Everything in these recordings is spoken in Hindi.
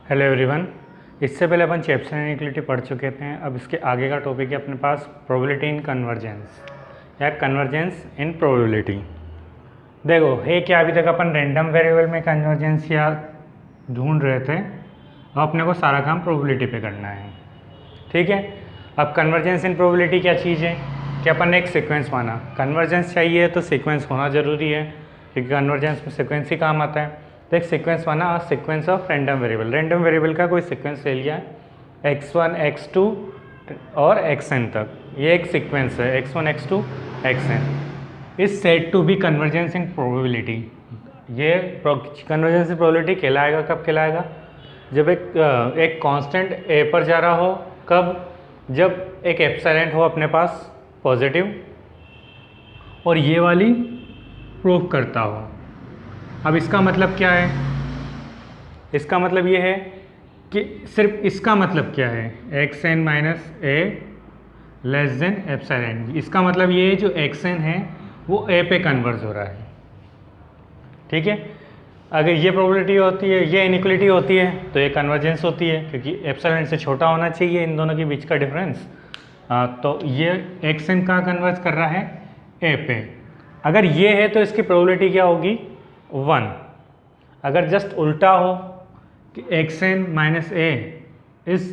Hello everyone. इससे पहले अपन चैप्टर इनइक्वालिटी पढ़ चुके थे। अब इसके आगे का टॉपिक है अपने पास प्रोबेबिलिटी इन कन्वर्जेंस या कन्वर्जेंस इन प्रोबेबिलिटी। देखो है क्या, अभी तक अपन रैंडम वेरिएबल में कन्वर्जेंस या ढूंढ रहे थे। अब अपने को सारा काम प्रोबेबिलिटी पे करना है, ठीक है। अब कन्वर्जेंस इन प्रोबेबिलिटी क्या चीज़ है कि अपन ने एक सीक्वेंस माना, कन्वर्जेंस चाहिए तो सीक्वेंस होना ज़रूरी है क्योंकि कन्वर्जेंस में सीक्वेंस ही काम आता है। तो एक सीक्वेंस माना, sequence of random variable, random variable का कोई सीक्वेंस ले लिया x1 x2 और xn तक, ये एक सीक्वेंस है x1 x2 xn is said to be convergence in probability. ये कन्वर्जेंस इन प्रोबेबिलिटी कहलाएगा कब कहलाएगा, जब एक कांस्टेंट a पर जा रहा हो। कब? जब एक एप्सिलॉन हो अपने पास पॉजिटिव और ये वाली प्रूव करता हो। अब इसका मतलब क्या है? इसका मतलब ये है कि सिर्फ इसका मतलब क्या है, xn माइनस ए लेस देन एप्सिलॉन। इसका मतलब ये है जो xn है वो a पे कन्वर्ज हो रहा है, ठीक है। अगर ये प्रोबेबिलिटी होती है, ये इनइक्वालिटी होती है तो ये कन्वर्जेंस होती है क्योंकि एप्सिलॉन से छोटा होना चाहिए इन दोनों के बीच का डिफरेंस। तो ये xn कहाँ कन्वर्ज कर रहा है? a पे। अगर ये है तो इसकी प्रोबेबिलिटी क्या होगी? 1। अगर जस्ट उल्टा हो कि xn minus A is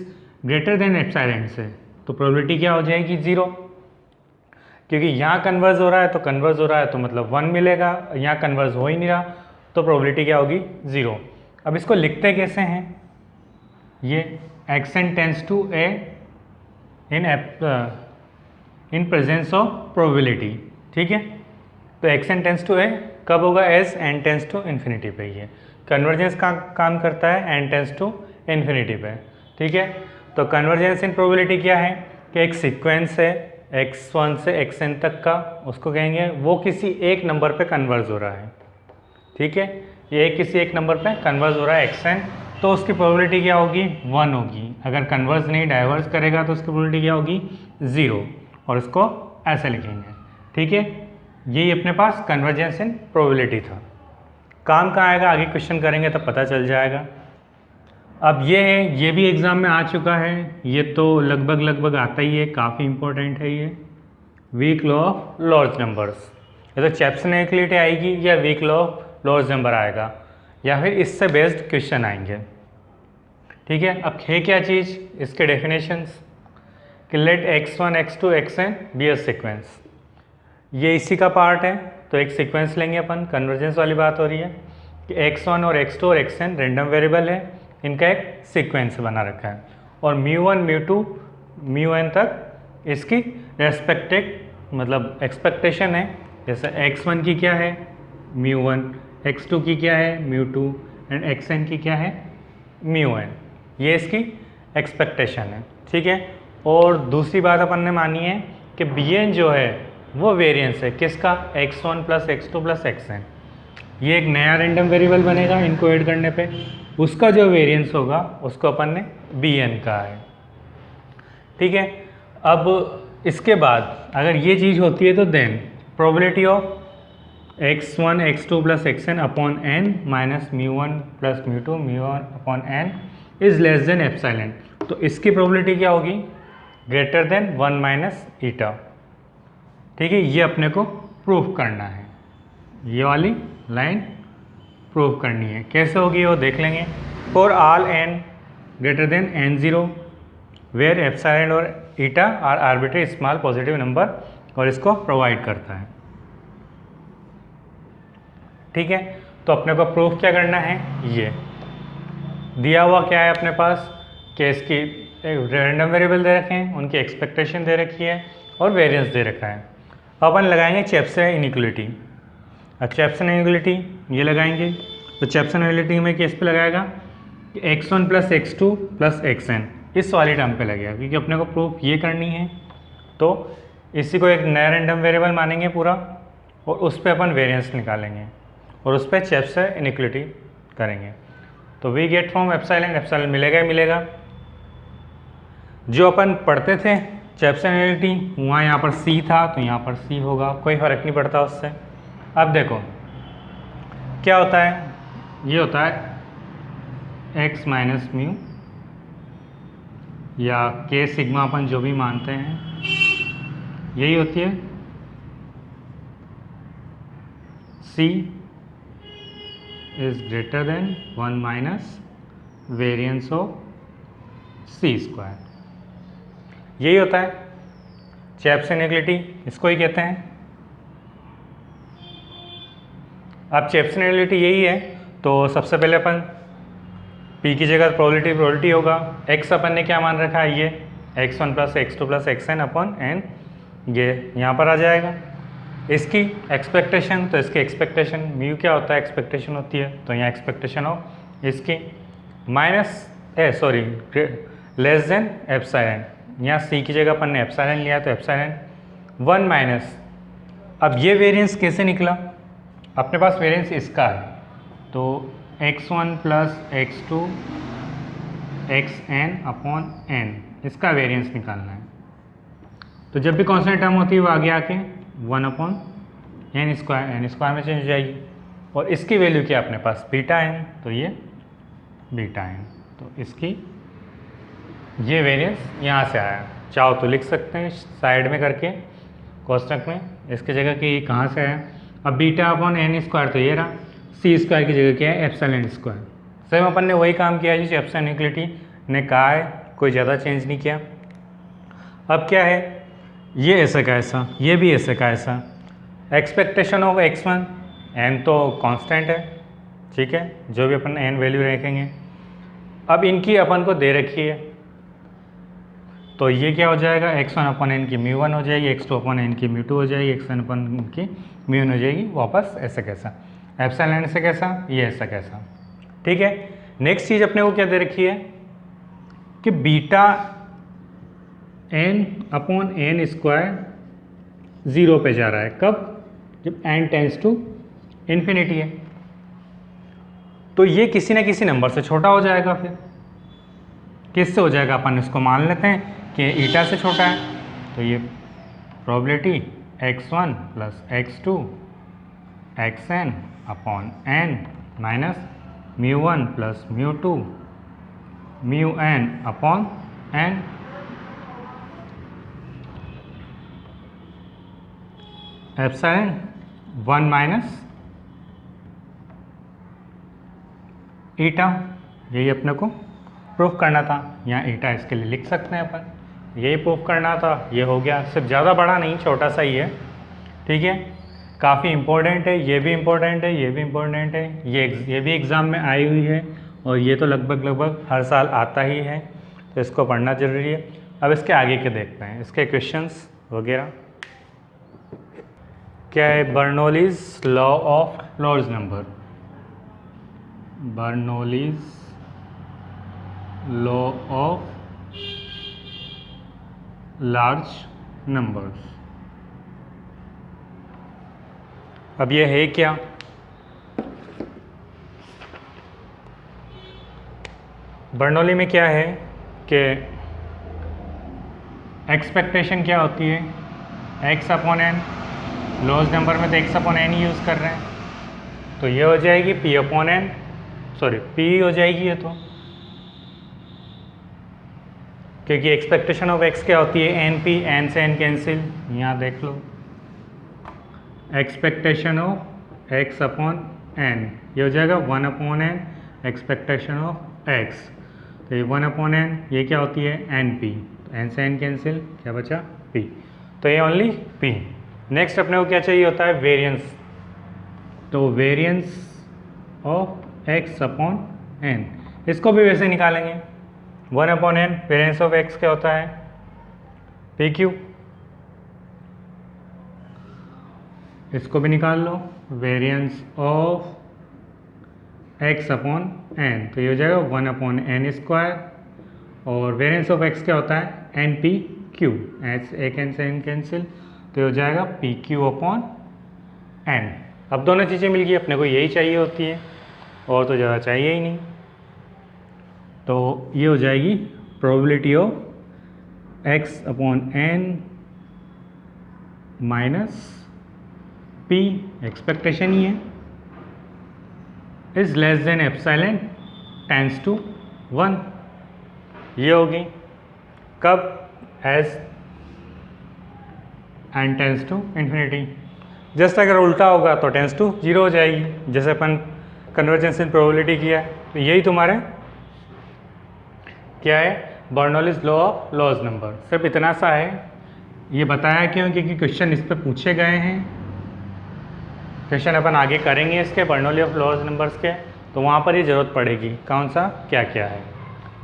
greater then epsilon से, तो प्रोबेबिलिटी क्या हो जाएगी? 0। क्योंकि यहाँ कन्वर्ज हो रहा है तो कन्वर्ज हो रहा है तो मतलब 1 मिलेगा, यहाँ कन्वर्ज हो ही नहीं रहा तो प्रोबेबिलिटी क्या होगी? 0। अब इसको लिखते कैसे हैं? ये xn tends to a in presence of probability, ठीक है। तो xn टेंस टू ए कब होगा? As n tends to infinity पे। ये कन्वर्जेंस का काम करता है n टेंस टू इन्फिनिटी पे, ठीक है। तो कन्वर्जेंस इन प्रोबेबिलिटी क्या है कि एक सीक्वेंस है x1 से xn तक का, उसको कहेंगे वो किसी एक नंबर पे कन्वर्ज हो रहा है, ठीक है। ये किसी एक नंबर पे कन्वर्ज हो रहा है xn, तो उसकी प्रोबेबिलिटी क्या होगी? 1 होगी। अगर कन्वर्ज नहीं डाइवर्स करेगा तो उसकी प्रोबेबिलिटी क्या होगी? 0। और इसको ऐसे लिखेंगे, ठीक है। यही अपने पास कन्वर्जेंस इन प्रोबेबिलिटी था। काम कहाँ आएगा आगे क्वेश्चन करेंगे तब पता चल जाएगा। अब ये है, ये भी एग्ज़ाम में आ चुका है, ये तो लगभग आता ही है, काफ़ी इंपॉर्टेंट है ये। Weak law of large numbers, ये तो चैप्टर इनइक्वालिटी आएगी या weak law of large number आएगा या फिर इससे बेस्ड क्वेश्चन आएंगे, ठीक है। अब है क्या चीज़, इसके डेफिनेशंस कि let x1 x2 xn be a sequence, ये इसी का पार्ट है। तो एक सीक्वेंस लेंगे अपन, कन्वर्जेंस वाली बात हो रही है कि x1 और x2 और xn रैंडम वेरिएबल है, इनका एक सीक्वेंस बना रखा है और μ1 μ2 μn तक इसकी रेस्पेक्टेड मतलब एक्सपेक्टेशन है। जैसे x1 की क्या है? μ1, x2 की क्या है? μ2 एंड xn की क्या है? μn। ये इसकी एक्सपेक्टेशन है, ठीक है। और दूसरी बात अपन ने मानी है कि bn जो है वो वेरिएंस है किसका? x1 plus x2 plus xn। ये एक नया रैंडम वेरिएबल बनेगा इनको ऐड करने पे, उसका जो वेरिएंस होगा उसको अपन ने bn कहा है, ठीक है। अब इसके बाद अगर ये चीज़ होती है तो then probability of x1 x2 plus xn upon n minus μ1 plus μ2 μ1 upon n is less than epsilon. तो इसकी प्रोबेबिलिटी क्या होगी? ग्रेटर देन 1 माइनस ईटा, ठीक है। ये अपने को प्रूफ करना है, ये वाली लाइन प्रूफ करनी है। कैसे होगी वो देख लेंगे। For all n greater than n0 where epsilon और eta are arbitrary small positive number, और इसको प्रोवाइड करता है, ठीक है। तो अपने को प्रूफ क्या करना है? ये दिया हुआ क्या है अपने पास कि इसकी रैंडम वेरिएबल दे रखे हैं, उनकी एक्सपेक्टेशन दे रखी है और वेरिएंस दे रखा है। अपन लगाएंगे चैप्टर इनइक्वालिटी। अब चैप्टर इनइक्वालिटी ये लगाएंगे तो चैप्टर इनइक्वालिटी में किस पे लगाएगा कि x1 plus x2 plus xn, इस वाली टर्म पे लगेगा क्योंकि अपने को प्रूफ ये करनी है। तो इसी को एक नया रैंडम वेरिएबल मानेंगे पूरा और उस पर अपन वेरिएंस निकालेंगे और उस पर चैप्टर इनइक्वालिटी करेंगे। तो we get from epsilon, epsilon मिलेगा ही मिलेगा। जो अपन पढ़ते थे चैप्टर इनइक्वालिटी, वहाँ यहाँ पर c था तो यहाँ पर c होगा, कोई फ़र्क नहीं पड़ता उससे। अब देखो क्या होता है, ये होता है एक्स माइनस म्यू या के सिग्मा अपन जो भी मानते हैं यही होती है C is greater than 1 minus variance of C square. यही होता है चैप्स इनइक्वालिटी, इसको ही कहते हैं। अब चैप्स इनइक्वालिटी यही है तो सबसे पहले अपन p की जगह प्रोबेबिलिटी होगा। x अपन ने क्या मान रखा है, ये x1 plus x2 plus xn upon n, ये यहाँ पर आ जाएगा। इसकी एक्सपेक्टेशन, तो इसकी एक्सपेक्टेशन म्यू क्या होता है, एक्सपेक्टेशन होती है, तो यहाँ एक्सपेक्टेशन हो इसकी माइनस लेस देन एप्सिलॉन, यहाँ c की जगह अपन ने एप्सिलॉन लिया तो एप्सिलॉन 1 माइनस। अब ये वेरिएंस कैसे निकला, अपने पास वेरिएंस इसका है तो x1 plus x2 xn upon n, इसका वेरिएंस निकालना है। तो जब भी कांस्टेंट टर्म होती है वो आगे आके 1 अपॉन n स्क्वायर में चेंज हो जाएगी। और इसकी वैल्यू क्या अपने पास बीटा n, तो ये बीटा n, तो इसकी ये वेरिएंस यहाँ से आया। चाहो तो लिख सकते हैं साइड में करके कोष्टक में, इसकी जगह कि ये कहाँ से आया। अब बीटा अपॉन n स्क्वायर तो ये रहा, सी स्क्वायर की जगह क्या है एप्सिलॉन स्क्वायर। सेम अपन ने वही काम किया जिस एप्सिलॉन इक्वलिटी ने कहा है, कोई ज़्यादा चेंज नहीं किया। अब क्या है, ये ऐसा का ऐसा, ये भी ऐसे का ऐसा। एक्सपेक्टेशन ऑफ x1, n तो कांस्टेंट है, ठीक है, जो भी अपन n वैल्यू रखेंगे। अब इनकी अपन को दे रखी है तो ये क्या हो जाएगा, x1 अपॉन n की म्यू 1 हो जाएगी, x2 अपॉन n की म्यू 2 हो जाएगी, xn अपॉन n की म्यू 1 हो जाएगी। वापस ऐसा कैसा, एप्सिलॉन से कैसा, ये ऐसा कैसा, ठीक है। नेक्स्ट चीज़ अपने को क्या दे रखी है कि beta n upon n square 0 पे जा रहा है, कब, जब n टेंस टू इन्फिनिटी है। तो ये किसी न किसी नंबर से छोटा हो जाएगा। फिर किससे हो जाएगा, अपन इसको मान लेते हैं कि ईटा से छोटा है, तो ये probability x1 plus x2 xn upon n minus mu 1 plus mu 2 mu n upon n। Epsilon 1 minus eta, यही अपने को प्रूफ करना था। यहाँ ईटा इसके लिए लिख सकते हैं अपन, यही प्रूफ करना था, ये हो गया। सिर्फ ज़्यादा बड़ा नहीं, छोटा सा ही है, ठीक है। काफ़ी इम्पोर्टेंट है, ये भी इम्पोर्टेंट है, ये भी इम्पोर्टेंट है, ये भी एग्ज़ाम में आई हुई है और ये तो लगभग हर साल आता ही है, तो इसको पढ़ना ज़रूरी है। अब इसके आगे के देखते हैं, इसके क्वेश्चंस वगैरह क्या है। Bernoulli's law of large number, Bernoulli's law of large numbers. अब ये है क्या, बर्नौली में क्या है कि एक्सपेक्टेशन क्या होती है, x upon n, large number में तो x अपॉन n यूज़ कर रहे हैं, तो ये हो जाएगी p अपॉन n, p हो जाएगी ये तो, क्योंकि एक्सपेक्टेशन ऑफ x क्या होती है np, n से n कैंसिल, यहाँ देख लो expectation of x upon n, ये हो जाएगा 1 upon n expectation of x, तो ये 1 अपॉन n, ये क्या होती है np, तो n से n कैंसिल, क्या बचा p, तो ये ओनली p। नेक्स्ट अपने को क्या चाहिए होता है वेरिएंस, तो variance of x upon n, इसको भी वैसे निकालेंगे। 1 upon n variance of x क्या होता है pq, इसको भी निकाल लो, variance of x upon n, तो ये हो जाएगा 1 अपॉन n स्क्वायर, और वेरिएंस ऑफ x क्या होता है npq, h एक n से n कैंसिल, तो ये हो जाएगा pq अपॉन n। अब दोनों चीज़ें मिल गई, अपने को यही चाहिए होती है और तो ज़्यादा चाहिए ही नहीं, तो ये हो जाएगी probability of x upon n minus p, expectation ही है, is less than epsilon tends to 1 ये होगी। कब? As n tends to infinity. Just अगर उल्टा होगा तो टेंस टू 0 हो जाएगी, जैसे अपन कन्वर्जेंस इन प्रोबेबिलिटी किया है। तो यही तुम्हारे क्या है, Bernoulli's law of large number. सिर्फ इतना सा है, ये बताया क्यों, क्योंकि क्वेश्चन इस पर पूछे गए हैं। क्वेश्चन अपन आगे करेंगे इसके बर्नौली ऑफ लॉज नंबर्स के, तो वहाँ पर ये ज़रूरत पड़ेगी कौन सा क्या क्या है।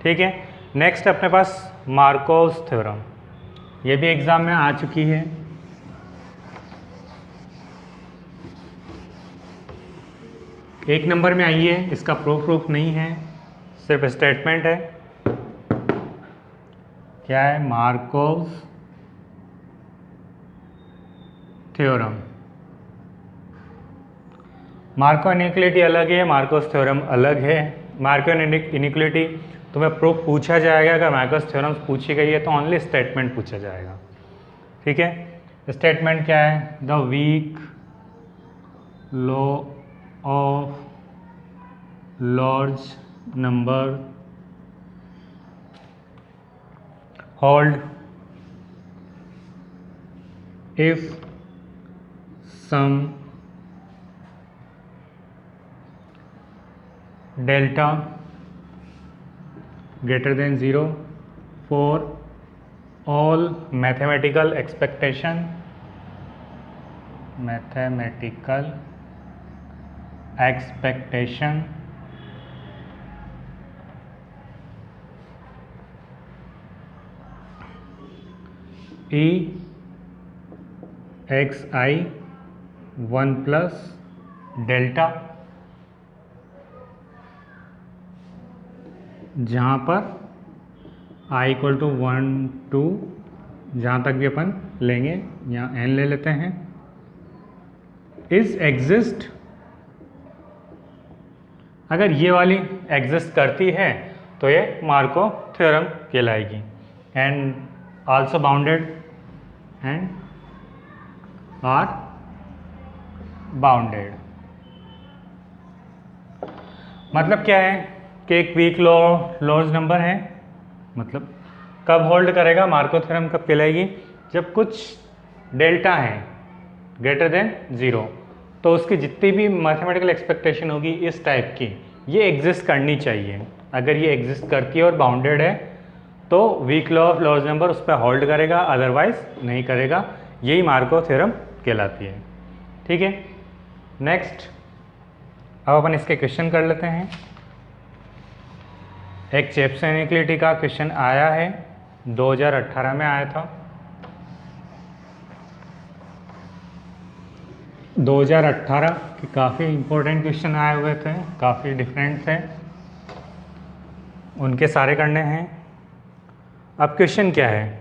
ठीक है, नेक्स्ट अपने पास मार्कोव्स थ्योरम, ये भी एग्ज़ाम में आ चुकी है। एक नंबर में आई है, इसका प्रूफ नहीं है, सिर्फ स्टेटमेंट है। क्या है? मार्कोव्स थ्योरम। मार्को इनइक्वालिटी अलग है, मार्कोव्स थ्योरम अलग है। मार्को इनइक्वालिटी तुम्हें प्रूफ पूछा जाएगा, अगर मार्कोव्स थ्योरम पूछी गई है तो ओनली स्टेटमेंट पूछा जाएगा। ठीक है, स्टेटमेंट क्या है? The weak law of large number hold if some delta greater than 0 for all mathematical expectation e x I 1 plus delta, जहाँ पर i इक्वल टू 1 2, जहाँ तक भी अपन लेंगे, यहाँ n ले लेते हैं, इज एग्जिस्ट। अगर ये वाली एग्जिस्ट करती है तो ये मार्को थ्योरम कहलाएगी। And also bounded and are bounded. मतलब क्या है कि एक वीक लॉज नंबर है, मतलब कब होल्ड करेगा, मार्को थ्योरम कब कहलाएगी, जब कुछ डेल्टा है ग्रेटर देन 0, तो उसकी जितनी भी मैथमेटिकल एक्सपेक्टेशन होगी इस टाइप की, ये एग्जिस्ट करनी चाहिए। अगर ये एग्जिस्ट करती है और बाउंडेड है तो weak law of large number उस पर होल्ड करेगा, अदरवाइज नहीं करेगा। यही मार्को थ्योरम कहलाती है। ठीक है, नेक्स्ट अब अपन इसके क्वेश्चन कर लेते हैं। एक चेप्सन इनइक्वालिटी का क्वेश्चन आया है, 2018 में आया था। 2018 के काफ़ी इम्पोर्टेंट क्वेश्चन आए हुए थे, काफ़ी डिफरेंट थे, उनके सारे करने हैं। अब क्वेश्चन क्या है?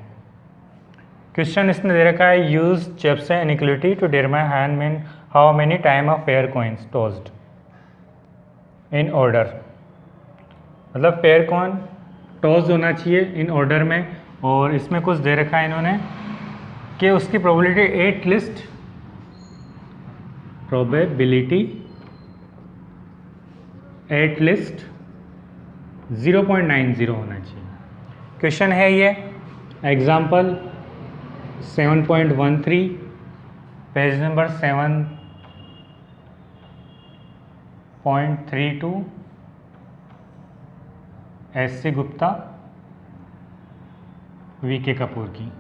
क्वेश्चन इसने दे रखा है, use Chebyshev inequality to determine how many time of fair coins tossed in order. मतलब फेयर कॉइन टॉस होना चाहिए इन ऑर्डर में, और इसमें कुछ दे रखा है इन्होंने कि उसकी प्रोबेबिलिटी एट लिस्ट 0.90 होना चाहिए। क्वेश्चन है ये, example 7.13 page number 7.32 SC. Gupta VK. Kapoor की।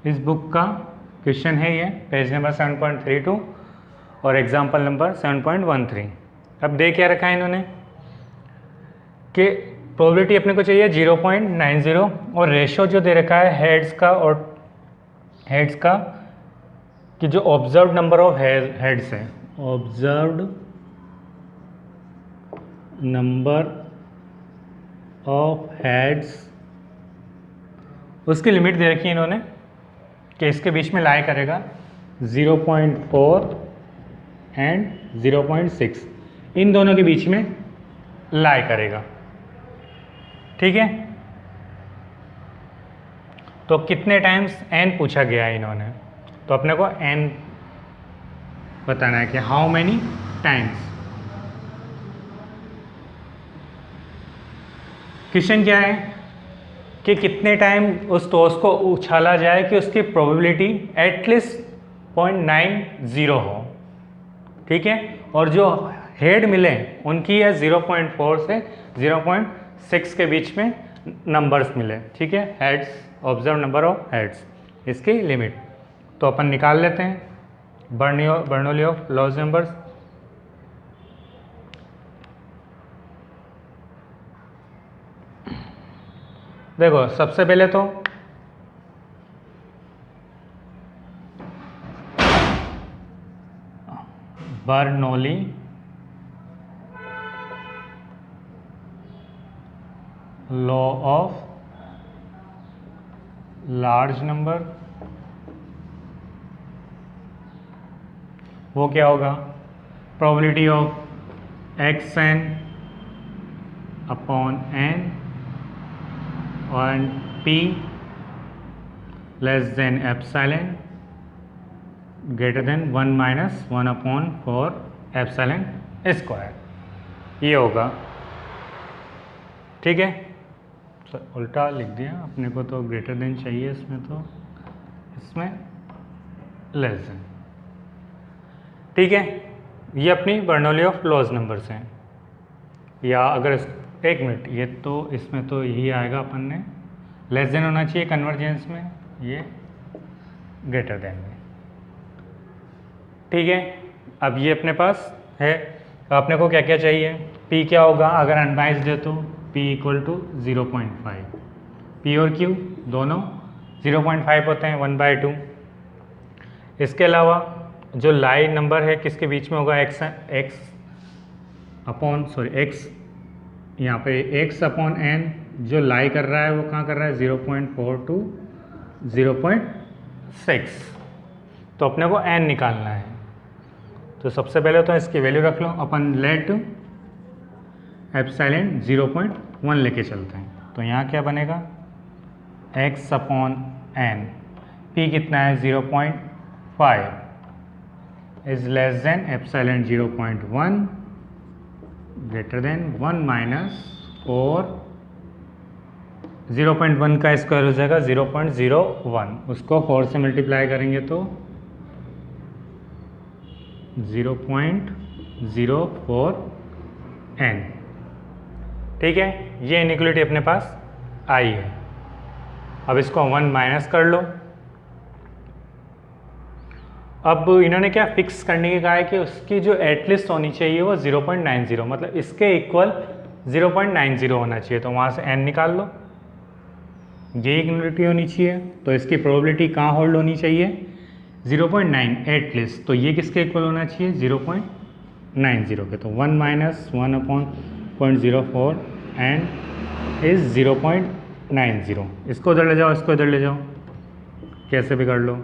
इस बुक का क्वेश्चन है ये, पेज नंबर 7.32 और एग्जाम्पल नंबर 7.13। अब दे क्या रखा है इन्होंने कि प्रोबेबिलिटी अपने को चाहिए 0.90 और रेशो जो दे रखा है हेड्स का, और हेड्स का कि जो ऑब्जर्व्ड नंबर ऑफ हेड्स है, ऑब्जर्व्ड नंबर ऑफ हेड्स, उसकी लिमिट दे रखी है इन्होंने कि इसके बीच में लाई करेगा 0.4 एंड 0.6, इन दोनों के बीच में लाई करेगा। ठीक है, तो कितने टाइम्स n पूछा गया है इन्होंने, तो अपने को n बताना है कि हाउ मैनी टाइम्स। क्वेश्चन क्या है कि कितने टाइम उस टॉस को उछाला जाए कि उसकी प्रोबेबिलिटी एटलीस्ट 0.90 हो, ठीक है, और जो हेड मिले उनकी है 0.4 से 0.6 के बीच में नंबर्स मिले, ठीक है, heads, observe number of heads, इसकी लिमिट। तो अपन निकाल लेते हैं बर्नौली ऑफ लॉज नंबर्स। देखो सबसे पहले तो Bernoulli law of large number, वो क्या होगा, probability of xn upon n and p less than epsilon greater than 1 minus 1 upon 4 epsilon square, ये होगा, ठीक है। तो उल्टा लिख दिया अपने को, तो ग्रेटर देन चाहिए इसमें, तो इसमें लेस देन, ठीक है। ये अपनी बर्नौली ऑफ लॉज नंबर्स हैं। या अगर एक मिनट, ये तो इसमें तो यही आएगा, अपन ने लेस देन होना चाहिए कन्वर्जेंस में, ये ग्रेटर देन में, ठीक है। अब ये अपने पास है, अपने को क्या क्या चाहिए, P क्या होगा अगर अनबाइस्ड है तो P इक्वल टू 0.5, P और Q दोनों 0.5 होते हैं 1/2। इसके अलावा जो लाई नंबर है किसके बीच में होगा, x यहाँ पे x अपॉन n, जो लाई कर रहा है वो कहाँ कर रहा है, 0.4 टू 0.6। तो अपने को n निकालना है। तो सबसे पहले तो इसकी वैल्यू रख लो, अपन लेट एप्सिलॉन 0.1 लेके चलते हैं। तो यहाँ क्या बनेगा, x अपॉन n, p कितना है 0.5 is less than epsilon 0.1 greater than 1 minus 4, 0.1 का स्क्वायर हो जाएगा 0.01, उसको 4 से मल्टीप्लाई करेंगे तो 0.04n, ठीक है। ये इनइक्वालिटी अपने पास आई है। अब इसको 1 माइनस कर लो। अब इन्होंने क्या फिक्स करने के कहा है कि उसकी जो एटलिस्ट होनी चाहिए वो 0.90, मतलब इसके इक्वल 0.90 होना चाहिए। तो वहाँ से n निकाल लो, ये इक्वलिटी होनी चाहिए। तो इसकी प्रोबेबिलिटी कहाँ होल्ड होनी चाहिए, 0.9 एटलिस्ट। तो ये किसके इक्वल होना चाहिए, 0.90 के। तो 1 माइनस 1 अपॉन 0.04 एंड इज 0.90। इसको उधर ले जाओ, इसको इधर ले जाओ, कैसे भी कर लो।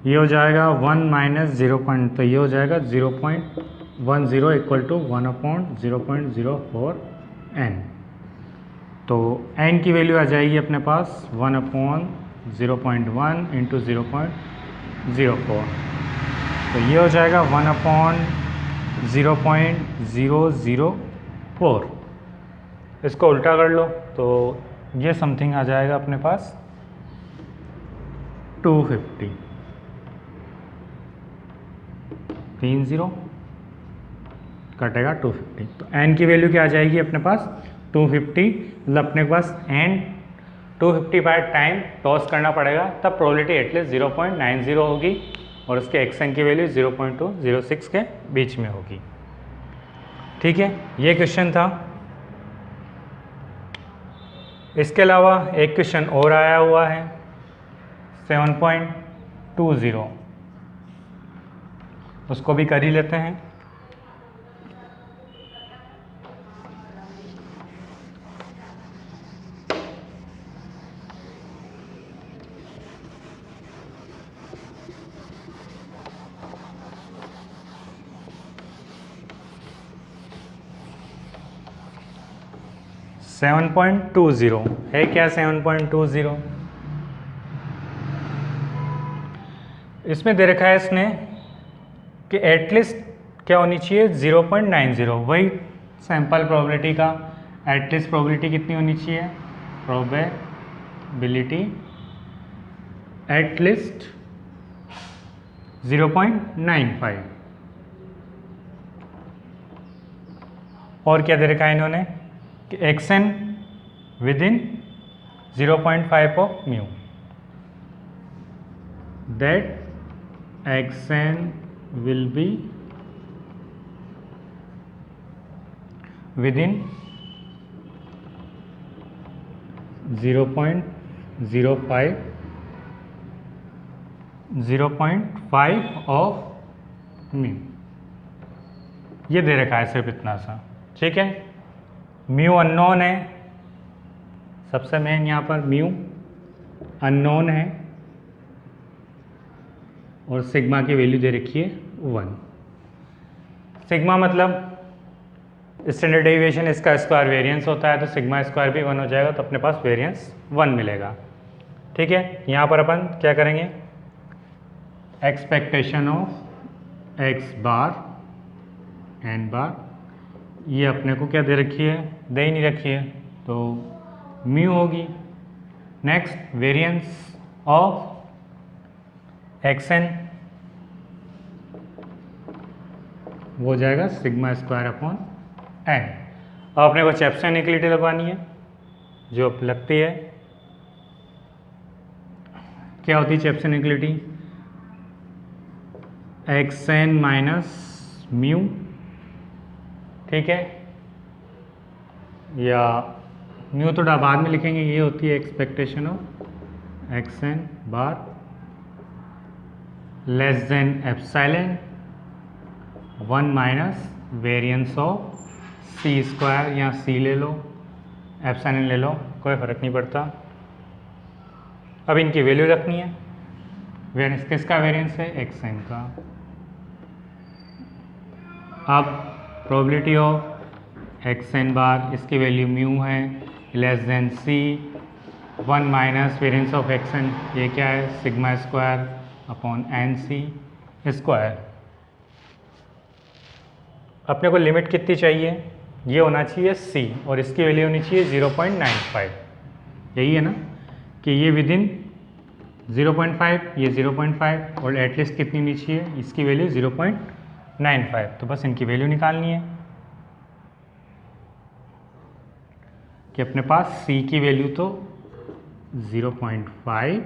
ये हो जाएगा 1 माइनस 0. तो ये हो जाएगा 0.10 इक्वल टू 1 अपॉन 0.04 n। तो n की वैल्यू आ जाएगी अपने पास 1 अपॉन 0.1 इंटू 0.04। तो ये हो जाएगा 1 अपॉन 0.004। इसको उल्टा कर लो तो ये समथिंग आ जाएगा अपने पास 250, 30 कटेगा 250। तो n की वैल्यू क्या आ जाएगी अपने पास 250, मतलब अपने पास n 250 बाय टाइम टॉस करना पड़ेगा, तब प्रोबेबिलिटी एटलीस्ट 0.90 होगी और उसके xn की वैल्यू 0.206 के बीच में होगी, ठीक है। ये क्वेश्चन था। इसके अलावा एक क्वेश्चन और आया हुआ है 7.20, उसको भी कर ही लेते हैं। सेवन 7.20 है क्या, 7.20 इसमें दे रखा है इसने कि एटलीस्ट क्या होनी चाहिए 0.90, वही सैंपल प्रोबेबिलिटी का एटलीस्ट प्रोबेबिलिटी कितनी होनी चाहिए, प्रोबेबिलिटी एटलीस्ट 0.95। और क्या दे रखा है इन्होंने कि xn within 0.5 of mu, that xn will be within 0.05 of mu. ये दे रखा है सिर्फ इतना सा, ठीक है। म्यू अननोन है, सबसे मेन यहाँ पर म्यू अननोन है और सिग्मा की वैल्यू दे रखी है 1। सिग्मा मतलब स्टैंडर्ड डेविएशन, इसका स्क्वायर वेरिएंस होता है, तो सिग्मा स्क्वायर भी 1 हो जाएगा, तो अपने पास वेरिएंस 1 मिलेगा, ठीक है। यहाँ पर अपन क्या करेंगे, expectation of x bar n bar, ये अपने को क्या दे रखी है, दे ही नहीं रखी है, तो म्यू होगी। Next variance of x n, वो हो जाएगा सिग्मा स्क्वायर अपॉन एन। अब अपने को चेबेशेव इनइक्वालिटी लगवानी है, जो लगती है, क्या होती है Chebyshev inequality, x n minus mu, ठीक है, या म्यू तो बाद में लिखेंगे, ये होती है expectation of x n bar less than epsilon 1 minus variance of C square, या सी ले लो, एप्सिलॉन ले लो, कोई फ़र्क नहीं पड़ता। अब इनकी वैल्यू रखनी है, वेरिएंस किसका वेरिएंस है, एक्स एन का। अब probability of x n bar, इसकी वैल्यू म्यू है, less than c 1 minus variance of x n, ये क्या है, sigma square upon n c square. अपने को लिमिट कितनी चाहिए, ये होना चाहिए सी, और इसकी वैल्यू होनी चाहिए 0.95, यही है ना, कि ये विदिन 0.5, ये 0.5, और एटलीस्ट कितनी होनी चाहिए, इसकी वैल्यू 0.95। तो बस इनकी वैल्यू निकालनी है कि अपने पास c की वैल्यू तो 0.5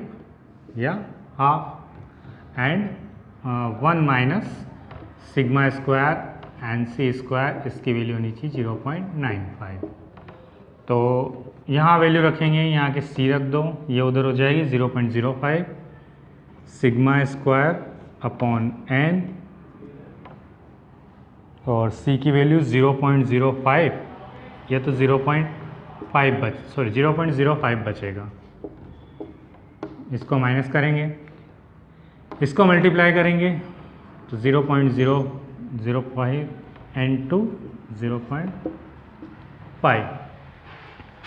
या half and 1 minus sigma square n c square, इसकी वैल्यू होनी चाहिए 0.95। तो यहाँ वैल्यू रखेंगे, यहाँ के c रख दो, ये उधर हो जाएगी 0.05 सिग्मा स्क्वायर अपॉन n, और c की वैल्यू 0.05, ये तो 0.05 बचेगा। इसको माइनस करेंगे, इसको मल्टीप्लाई करेंगे, तो 0.005 into 0.5,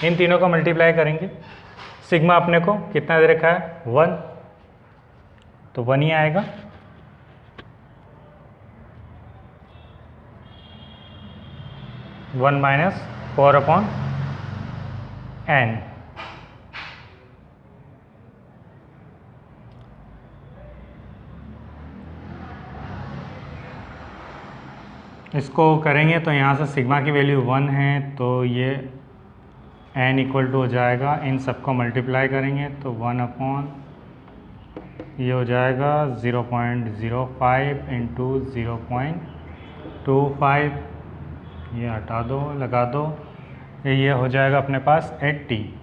इन तीनों को मल्टीप्लाई करेंगे। सिग्मा अपने को कितना दे रखा है, 1, तो 1 ही आएगा। वन माइनस 4 अपॉन एन, इसको करेंगे तो यहाँ से सिग्मा की वैल्यू 1 है, तो ये n इक्वल टू हो जाएगा, इन सबको मल्टीप्लाई करेंगे तो 1 अपॉन, ये हो जाएगा 0.05 इंटू 0.25, ये हटा दो, लगा दो, ये हो जाएगा अपने पास 80,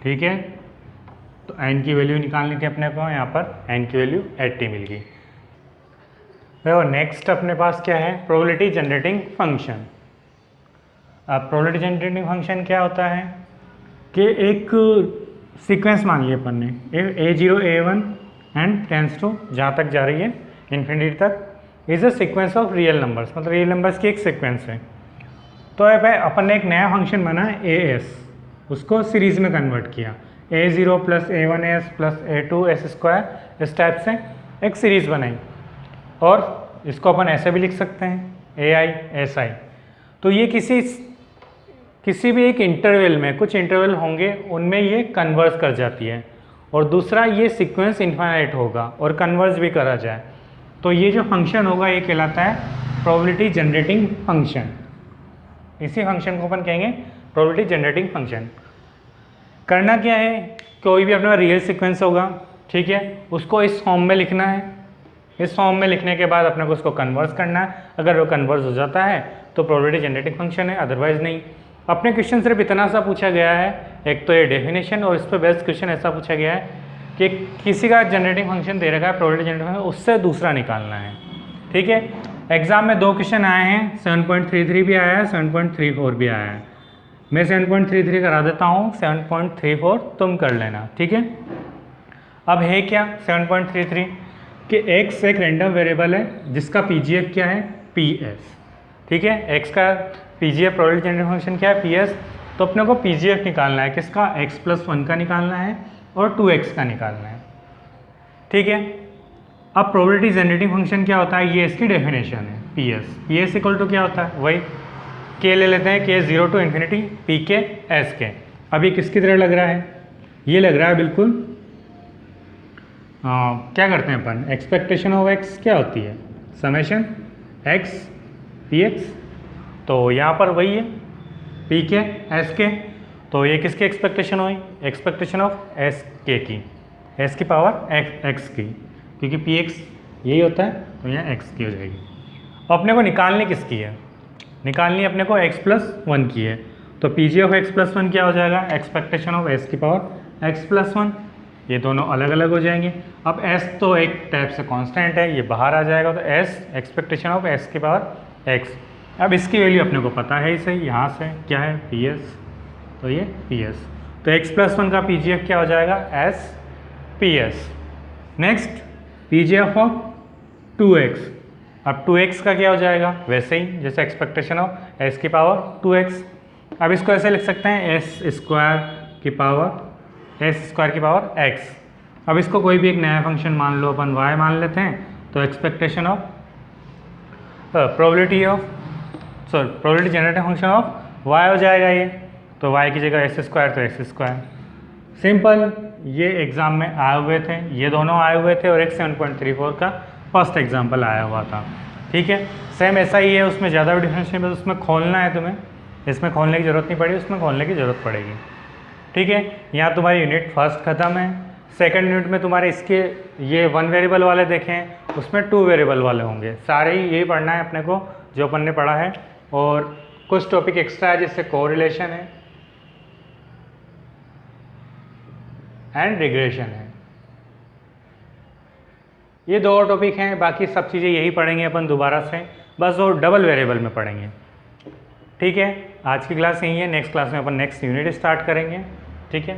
ठीक है। तो n की वैल्यू निकालनी थी अपने को, यहाँ पर n की वैल्यू 80 मिल गई। और नेक्स्ट अपने पास क्या है, प्रोबेबिलिटी जनरेटिंग फंक्शन। अब प्रोबेबिलिटी जनरेटिंग फंक्शन क्या होता है कि एक सीक्वेंस मान लिया अपन ने, A0 A1 and tense to जहाँ तक जा रही है इन्फिनिटी तक, is a sequence of real numbers, मतलब रियल नंबर्स की एक सीक्वेंस है। तो अपन ने एक नया फंक्शन बना AS, उसको सीरीज़ में कन्वर्ट किया, A0 plus A1S plus A2S square, इस टाइप से एक सीरीज़ बनाई, और इसको अपन ऐसे भी लिख सकते हैं AI SI। तो ये किसी भी एक इंटरवल में, कुछ इंटरवल होंगे उनमें ये कन्वर्ज कर जाती है, और दूसरा ये सीक्वेंस इन्फाइनाइट होगा और कन्वर्ज भी करा जाए, तो ये जो फंक्शन होगा ये कहलाता है प्रोबेबिलिटी जनरेटिंग फंक्शन। इसी फंक्शन को अपन कहेंगे प्रोबेबिलिटी जनरेटिंग फंक्शन। करना क्या है, कोई भी अपना रियल सीक्वेंस होगा, ठीक है, उसको इस फॉर्म में लिखना है। इस फॉर्म में लिखने के बाद अपने को उसको कन्वर्स करना है। अगर वो कन्वर्स हो जाता है तो प्रोबेबिलिटी जनरेटिंग फंक्शन है, अदरवाइज नहीं। अपने क्वेश्चन सिर्फ इतना सा पूछा गया है, एक तो ये डेफिनेशन, और इस पर बेस्ट क्वेश्चन ऐसा पूछा गया है कि किसी का जनरेटिंग फंक्शन दे रखा है, प्रोबेबिलिटी जनरेटिंग फंक्शन, उससे दूसरा निकालना है, ठीक है। एग्जाम में 2 क्वेश्चन आए हैं, 7.33 भी आया है, 7.34 भी आया है। मैं 7.33 करा देता हूँ, 7.34 तुम कर लेना, ठीक है। अब है क्या 7.33 कि x एक रैंडम वेरिएबल है जिसका पीजीएफ क्या है, PS, ठीक है। x का पीजीएफ प्रोबेबिलिटी जनरेटिंग फंक्शन क्या है, PS। तो अपने को पीजीएफ निकालना है, किसका, x+1 का निकालना है और 2x का निकालना है, ठीक है। अब प्रोबेबिलिटी जनरेटिंग फंक्शन क्या होता है, ये इसकी डेफिनेशन है, PS इक्वल टू क्या होता है, वही k ले लेते हैं, k 0 to ∞, pk sk। अब ये किसकी तरह लग रहा है, ये लग रहा है बिल्कुल क्या करते हैं अपन, एक्सपेक्टेशन ऑफ x क्या होती है, समेशन x px। तो यहाँ पर वही है pk sk। तो ये किसकी एक्सपेक्टेशन हुई, एक्सपेक्टेशन ऑफ sk की, s की पावर x की, क्योंकि px यही होता है, तो यहाँ x की हो जाएगी। अपने को निकालनी किसकी है, निकालनी अपने को x+1 की है। तो पीजी ऑफ x+1 क्या हो जाएगा, एक्सपेक्टेशन ऑफ s की पावर x+1। ये दोनों अलग अलग हो जाएंगे। अब s तो एक टाइप से कांस्टेंट है, ये बाहर आ जाएगा, तो s एक्सपेक्टेशन ऑफ s की पावर x। अब इसकी वैल्यू अपने को पता है ही सही, यहाँ से क्या है, PS, तो ये PS। तो x+1 का पीजीएफ क्या हो जाएगा, s PS। Next PGF of 2x। अब 2x का क्या हो जाएगा, वैसे ही जैसे एक्सपेक्टेशन ऑफ s की पावर 2x। अब इसको ऐसे लिख सकते हैं, s² की पावर x। अब इसको कोई भी एक नया फंक्शन मान लो, अपन y मान लेते हैं, तो expectation of probability generating function of y हो जाएगा ये। तो y की जगह s² तो x²। सिंपल, ये एग्ज़ाम में आए हुए थे, ये दोनों आए हुए थे, और एक 7.34 का फर्स्ट एग्जाम्पल आया हुआ था, ठीक है। सेम ऐसा ही है, उसमें ज़्यादा भी डिफरेंस नहीं, बस उसमें खोलना है तुम्हें, इसमें खोलने की ज़रूरत नहीं पड़ी, उसमें खोलने की ज़रूरत पड़ेगी, ठीक है। यहाँ तुम्हारी यूनिट फर्स्ट ख़त्म है। सेकंड यूनिट में तुम्हारे इसके ये 1 वेरिएबल वाले देखें, उसमें 2 वेरिएबल वाले होंगे। सारे ही यही पढ़ना है अपने को जो अपन ने पढ़ा है, और कुछ टॉपिक एक्स्ट्रा है जिससे कोरिलेशन है एंड रिग्रेशन है। ये 2 और टॉपिक हैं, बाकी सब चीज़ें यही पढ़ेंगे अपन दोबारा से, बस वो डबल वेरिएबल में पढ़ेंगे, ठीक है। आज की क्लास यही है, नेक्स्ट क्लास में अपन नेक्स्ट यूनिट स्टार्ट करेंगे, ठीक है।